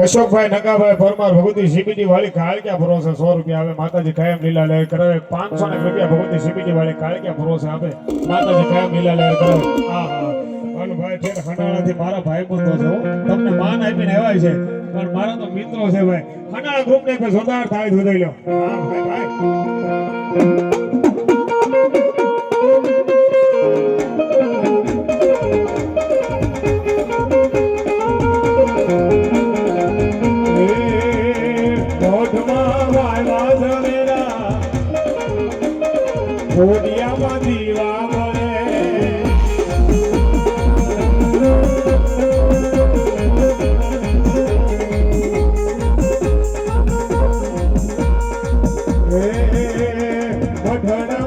અશોકભાઈ નકાભાઈ Parmar Bhagwati CBT વાળી કાળક્યા ભરોસે 100 રૂપિયા આવે માતાજી કાયમ લીલા લહેર કરાવે 500 રૂપિયા ભગવતી સીબીટી વાળી કાળક્યા ભરોસે આપે માતાજી કાયમ લીલા લહેર કરાવે ભાઈ ઠેર ખંડાળાથી મારા ભાઈ બંધો છે તમને માન આપીને આવ્યા છે પણ મારા તો મિત્રો છે ભાઈ ખંડાળા ગ્રુપ ને કોઈ જોરદાર થાય જોઈ લો હા ભાઈ ભાઈ ઘોડિયામાં દીવા મળે વઢણ